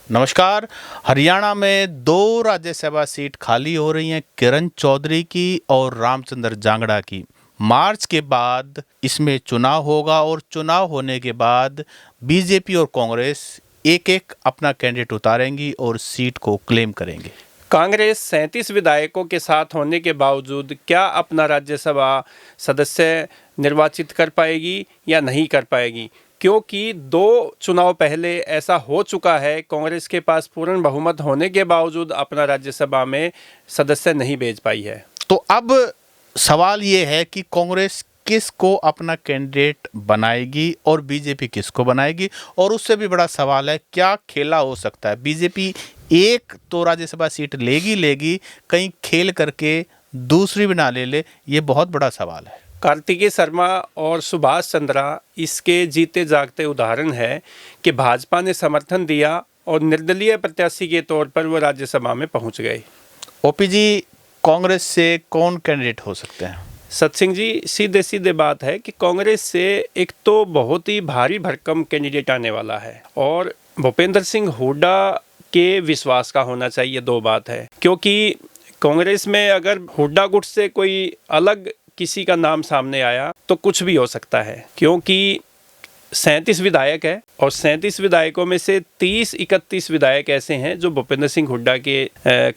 नमस्कार। हरियाणा में दो राज्यसभा सीट खाली हो रही हैं, किरण चौधरी की और रामचंद्र जांगड़ा की। मार्च के बाद इसमें चुनाव होगा और चुनाव होने के बाद बीजेपी और कांग्रेस एक एक अपना कैंडिडेट उतारेंगी और सीट को क्लेम करेंगे। कांग्रेस 37 विधायकों के साथ होने के बावजूद क्या अपना राज्यसभा सदस्य निर्वाचित कर पाएगी या नहीं कर पाएगी, क्योंकि 2 चुनाव पहले ऐसा हो चुका है। कांग्रेस के पास पूर्ण बहुमत होने के बावजूद अपना राज्यसभा में सदस्य नहीं भेज पाई है। तो अब सवाल ये है कि कांग्रेस किसको अपना कैंडिडेट बनाएगी और बीजेपी किसको बनाएगी, और उससे भी बड़ा सवाल है क्या खेला हो सकता है। बीजेपी एक तो राज्यसभा सीट लेगी, कहीं खेल करके दूसरी भी ना ले, ये बहुत बड़ा सवाल है। कार्तिकेय शर्मा और सुभाष चंद्रा इसके जीते जागते उदाहरण है कि भाजपा ने समर्थन दिया और निर्दलीय प्रत्याशी के तौर पर वो राज्यसभा में पहुंच गए। ओपी जी, कांग्रेस से कौन कैंडिडेट हो सकते हैं? सत्सिंह जी, सीधे बात है कि कांग्रेस से एक तो बहुत ही भारी भरकम कैंडिडेट आने वाला है और भूपेंद्र सिंह हुड्डा के विश्वास का होना चाहिए। 2 बात है, क्योंकि कांग्रेस में अगर हुड्डा गुट से कोई अलग किसी का नाम सामने आया तो कुछ भी हो सकता है, क्योंकि 37 विधायक है और 37 विधायकों में से 30-31 विधायक ऐसे हैं जो भूपेंद्र सिंह हुड्डा के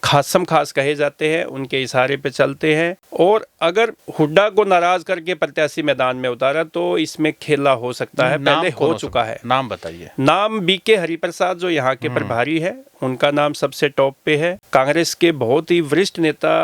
खास कहे जाते हैं, उनके इशारे पे चलते हैं। और अगर हुड्डा को नाराज करके प्रत्याशी मैदान में उतारा तो इसमें खेला हो सकता है, पहले हो चुका है। नाम बताइए। नाम बीके हरिप्रसाद जो यहाँ के प्रभारी है, उनका नाम सबसे टॉप पे है। कांग्रेस के बहुत ही वरिष्ठ नेता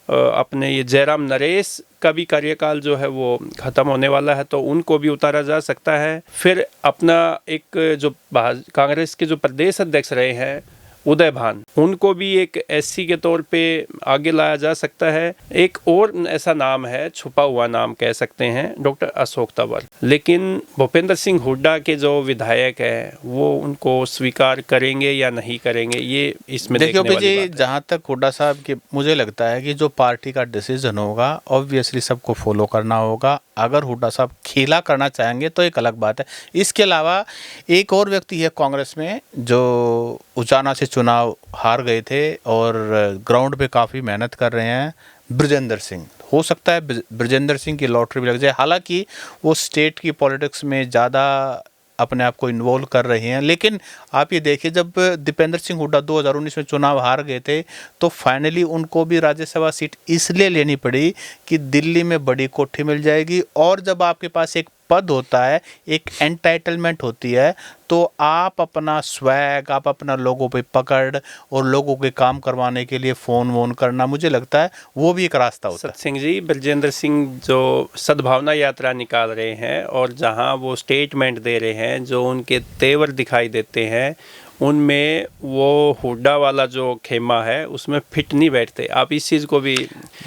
अपने ये जयराम नरेश का भी कार्यकाल जो है वो खत्म होने वाला है, तो उनको भी उतारा जा सकता है। फिर अपना एक जो कांग्रेस के जो प्रदेश अध्यक्ष रहे हैं उदय भान, उनको भी एक एससी के तौर पे आगे लाया जा सकता है। एक और ऐसा नाम है, छुपा हुआ नाम कह सकते हैं, डॉक्टर अशोक तंवर। लेकिन भूपेंद्र सिंह हुड्डा के जो विधायक है वो उनको स्वीकार करेंगे या नहीं करेंगे, ये इसमें देखने वाली बात है। जहाँ तक हुड्डा साहब की मुझे लगता है कि जो पार्टी का डिसीजन होगा ऑब्वियसली सबको फॉलो करना होगा। अगर हुड्डा साहब खेला करना चाहेंगे तो एक अलग बात है। इसके अलावा एक और व्यक्ति है कांग्रेस में जो उचाना से चुनाव हार गए थे और ग्राउंड पे काफ़ी मेहनत कर रहे हैं, ब्रजेंद्र सिंह। हो सकता है ब्रजेंद्र सिंह की लॉटरी भी लग जाए, हालांकि वो स्टेट की पॉलिटिक्स में ज़्यादा अपने आप को इन्वॉल्व कर रहे हैं। लेकिन आप ये देखिए, जब दीपेंद्र सिंह हुड्डा 2019 में चुनाव हार गए थे तो फाइनली उनको भी राज्यसभा सीट इसलिए लेनी पड़ी कि दिल्ली में बड़ी कोठी मिल जाएगी। और जब आपके पास एक पद होता है, एक एंटाइटलमेंट होती है, तो आप अपना स्वैग, आप अपना लोगों पे पकड़ और लोगों के काम करवाने के लिए फ़ोन वोन करना, मुझे लगता है वो भी एक रास्ता होता है। सत्सिंह जी, ब्रजेंद्र सिंह जो सद्भावना यात्रा निकाल रहे हैं और जहां वो स्टेटमेंट दे रहे हैं, जो उनके तेवर दिखाई देते हैं, उनमें वो हुड्डा वाला जो खेमा है उसमें फिट नहीं बैठते। आप इस चीज़ को भी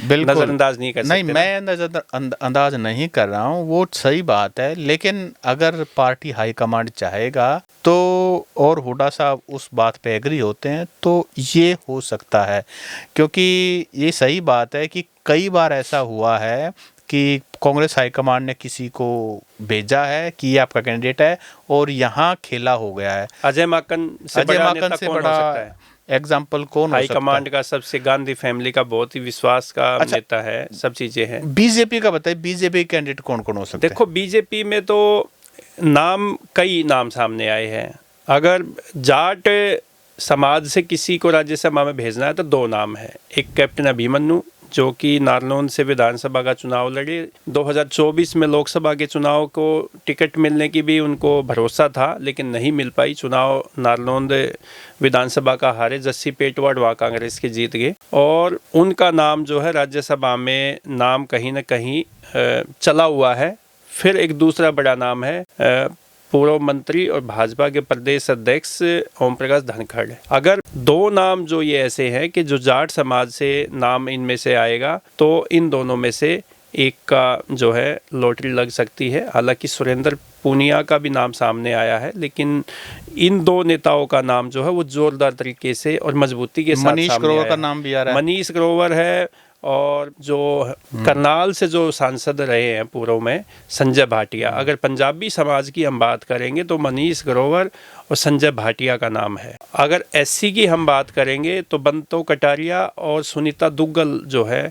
नज़रअंदाज नहीं कर सकते। नहीं, मैं नज़रअंदाज नहीं कर रहा हूँ, वो सही बात है। लेकिन अगर पार्टी हाईकमांड चाहेगा तो और हुड्डा साहब उस बात पे एग्री होते हैं तो ये हो सकता है, क्योंकि ये सही बात है कि कई बार ऐसा हुआ है कि कांग्रेस हाईकमांड ने किसी को भेजा है कि ये आपका कैंडिडेट है और यहाँ खेला हो गया है। अजय माकन से बड़ा एग्जाम्पल कौन हो सकता है? हाईकमांड का सबसे, गांधी फैमिली का बहुत ही विश्वास का नेता है, सब चीजें हैं। बीजेपी का बताइए, बीजेपी कैंडिडेट कौन कौन हो सकते हैं? देखो, बीजेपी में तो कई नाम सामने आए हैं। अगर जाट समाज से किसी को राज्यसभा में भेजना है तो 2 नाम है। एक कैप्टन अभिमन्यु जो कि नारनौंद से विधानसभा का चुनाव लड़े। 2024 में लोकसभा के चुनाव को टिकट मिलने की भी उनको भरोसा था, लेकिन नहीं मिल पाई। चुनाव नारनौंद विधानसभा का हारे, जस्सी पेटवाड़ वहाँ कांग्रेस के जीत गए और उनका नाम जो है राज्यसभा में नाम कहीं ना कहीं चला हुआ है। फिर एक दूसरा बड़ा नाम है पूर्व मंत्री और भाजपा के प्रदेश अध्यक्ष ओम प्रकाश धनखड़। अगर 2 नाम जो ये ऐसे हैं कि जो जाट समाज से नाम इनमें से आएगा, तो इन दोनों में से एक का जो है लॉटरी लग सकती है। हालांकि सुरेंद्र पूनिया का भी नाम सामने आया है, लेकिन इन 2 नेताओं का नाम जो है वो जोरदार तरीके से और मजबूती के साथ मनीष ग्रोवर का नाम भी आ रहा है। मनीष ग्रोवर है और जो करनाल से जो सांसद रहे हैं पूर्व में संजय भाटिया, अगर पंजाबी समाज की हम बात करेंगे तो मनीष ग्रोवर और संजय भाटिया का नाम है। अगर एससी की हम बात करेंगे तो बंतो कटारिया और सुनीता दुग्गल जो है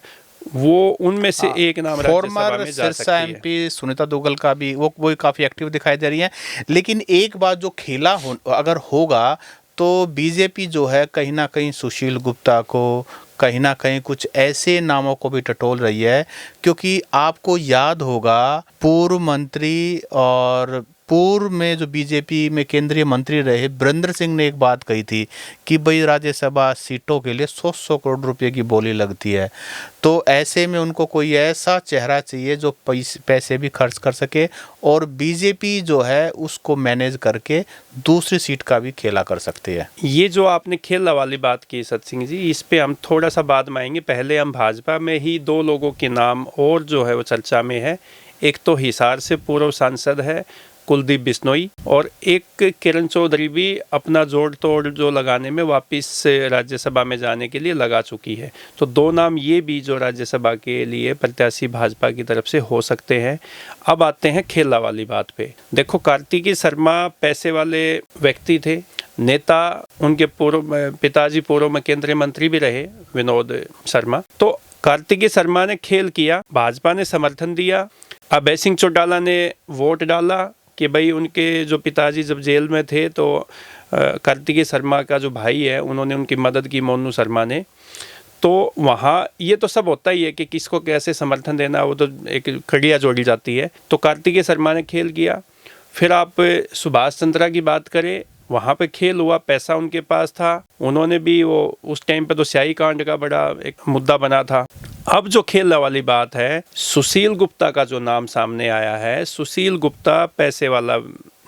वो उनमें से एक नाम राज्यसभा में जा सकती है। एमपी सुनीता दुग्गल का भी वो काफ़ी एक्टिव दिखाई दे रही है। लेकिन एक बात जो खेला अगर होगा तो बीजेपी जो है कहीं ना कहीं सुशील गुप्ता को, कहीं ना कहीं कुछ ऐसे नामों को भी टटोल रही है, क्योंकि आपको याद होगा पूर्व मंत्री और पूर्व में जो बीजेपी में केंद्रीय मंत्री रहे ब्रिजेंद्र सिंह ने एक बात कही थी कि भाई राज्यसभा सीटों के लिए 100 करोड़ रुपए की बोली लगती है। तो ऐसे में उनको कोई ऐसा चेहरा चाहिए जो पैसे भी खर्च कर सके और बीजेपी जो है उसको मैनेज करके दूसरी सीट का भी खेला कर सकती है। ये जो आपने खेला वाली बात की सत सिंह जी, इस पे हम थोड़ा सा बाद में आएंगे। पहले हम भाजपा में ही दो लोगों के नाम और जो है वो चर्चा में है। एक तो हिसार से पूर्व सांसद है कुलदीप बिश्नोई, और एक किरण चौधरी भी अपना जोड़ तोड़ जो लगाने में वापस राज्यसभा में जाने के लिए लगा चुकी है। तो दो नाम ये भी जो राज्यसभा के लिए प्रत्याशी भाजपा की तरफ से हो सकते हैं। अब आते हैं खेला वाली बात पे। देखो, कार्तिकी शर्मा पैसे वाले व्यक्ति थे, नेता, उनके पूर्व पिताजी पूर्व में केंद्रीय मंत्री भी रहे विनोद शर्मा। तो कार्तिकी शर्मा ने खेल किया, भाजपा ने समर्थन दिया, अभय सिंह चौटाला ने वोट डाला कि भाई उनके जो पिताजी जब जेल में थे तो कार्तिकेय शर्मा का जो भाई है उन्होंने उनकी मदद की, मोनू शर्मा ने। तो वहाँ ये तो सब होता ही है कि किसको कैसे समर्थन देना, वो तो एक कड़िया जोड़ी जाती है। तो कार्तिकेय शर्मा ने खेल किया। फिर आप सुभाष चंद्रा की बात करें, वहाँ पे खेल हुआ, पैसा उनके पास था, उन्होंने भी वो उस टाइम पे तो स्याही कांड का बड़ा एक मुद्दा बना था। अब जो खेल वाली बात है, सुशील गुप्ता का जो नाम सामने आया है, सुशील गुप्ता पैसे वाला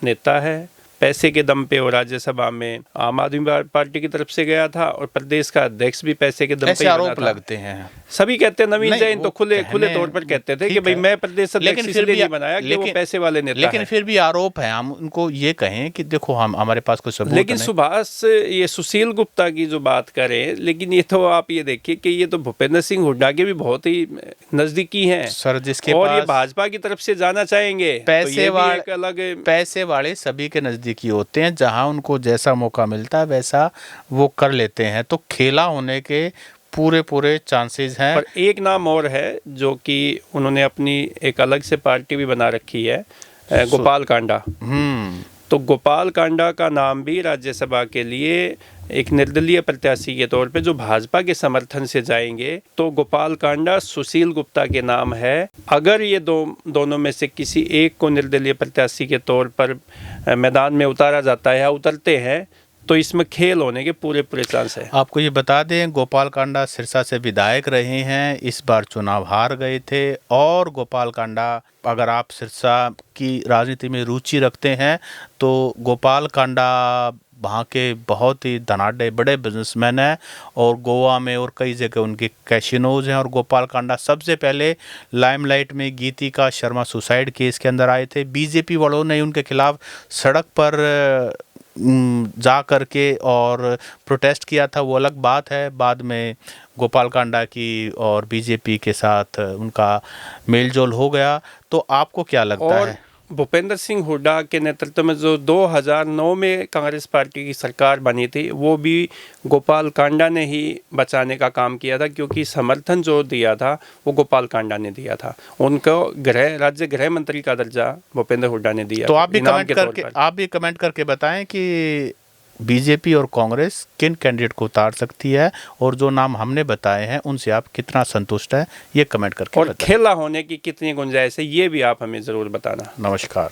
नेता है, पैसे के दम पे वो राज्यसभा में आम आदमी पार्टी की तरफ से गया था और प्रदेश का अध्यक्ष भी पैसे के दम पे ही बना आरोप था। लगते हैं, सभी कहते हैं, नवीन जैन तो खुले तौर पर कहते थे कि भाई मैं प्रदेश अध्यक्ष इसलिए नहीं बनाया कि वो पैसे वाले नेता लेकिन फिर भी आरोप है। हम उनको ये कहें कि देखो हमारे पास कुछ सबूत लेकिन सुभाष, ये सुशील गुप्ता की जो बात करें, लेकिन ये तो आप ये देखिए कि ये तो भूपेंद्र सिंह हुड्डा के भी बहुत ही नजदीकी हैं सर, जिसके और पास ये भाजपा की तरफ से जाना चाहेंगे। पैसे वाले सभी के नजदीकी होते हैं, जहां उनको जैसा मौका मिलता है वैसा वो कर लेते हैं। तो खेला होने के पूरे चांसेस हैं। पर एक नाम और है जो कि उन्होंने अपनी एक अलग से पार्टी भी बना रखी है, गोपाल कांडा। तो गोपाल कांडा का नाम भी राज्यसभा के लिए एक निर्दलीय प्रत्याशी के तौर पे जो भाजपा के समर्थन से जाएंगे। तो गोपाल कांडा, सुशील गुप्ता के नाम है। अगर ये दोनों में से किसी एक को निर्दलीय प्रत्याशी के तौर पर मैदान में उतारा जाता है या उतरते हैं तो इसमें खेल होने के पूरे चांस है। आपको ये बता दें, गोपाल कांडा सिरसा से विधायक रहे हैं, इस बार चुनाव हार गए थे। और गोपाल कांडा, अगर आप सिरसा की राजनीति में रुचि रखते हैं तो गोपाल कांडा वहाँ के बहुत ही धनाढ़ बड़े बिजनेसमैन हैं और गोवा में और कई जगह उनके कैसिनोज हैं। और गोपाल कांडा सबसे पहले लाइमलाइट में गीतिका शर्मा सुसाइड केस के अंदर आए थे। बीजेपी वालों ने उनके खिलाफ सड़क पर जा करके और प्रोटेस्ट किया था, वो अलग बात है। बाद में गोपाल कांडा की और बीजेपी के साथ उनका मेलजोल हो गया। तो आपको क्या लगता है? भूपेंद्र सिंह हुड्डा के नेतृत्व में जो 2009 में कांग्रेस पार्टी की सरकार बनी थी, वो भी गोपाल कांडा ने ही बचाने का काम किया था, क्योंकि समर्थन जो दिया था वो गोपाल कांडा ने दिया था। उनको राज्य गृह मंत्री का दर्जा भूपेंद्र हुड्डा ने दिया। तो आप भी कमेंट करके बताएं कि बीजेपी और कांग्रेस किन कैंडिडेट को उतार सकती है और जो नाम हमने बताए हैं उनसे आप कितना संतुष्ट हैं, ये कमेंट करके और खेला होने की कितनी गुंजाइश है ये भी आप हमें ज़रूर बताना। नमस्कार।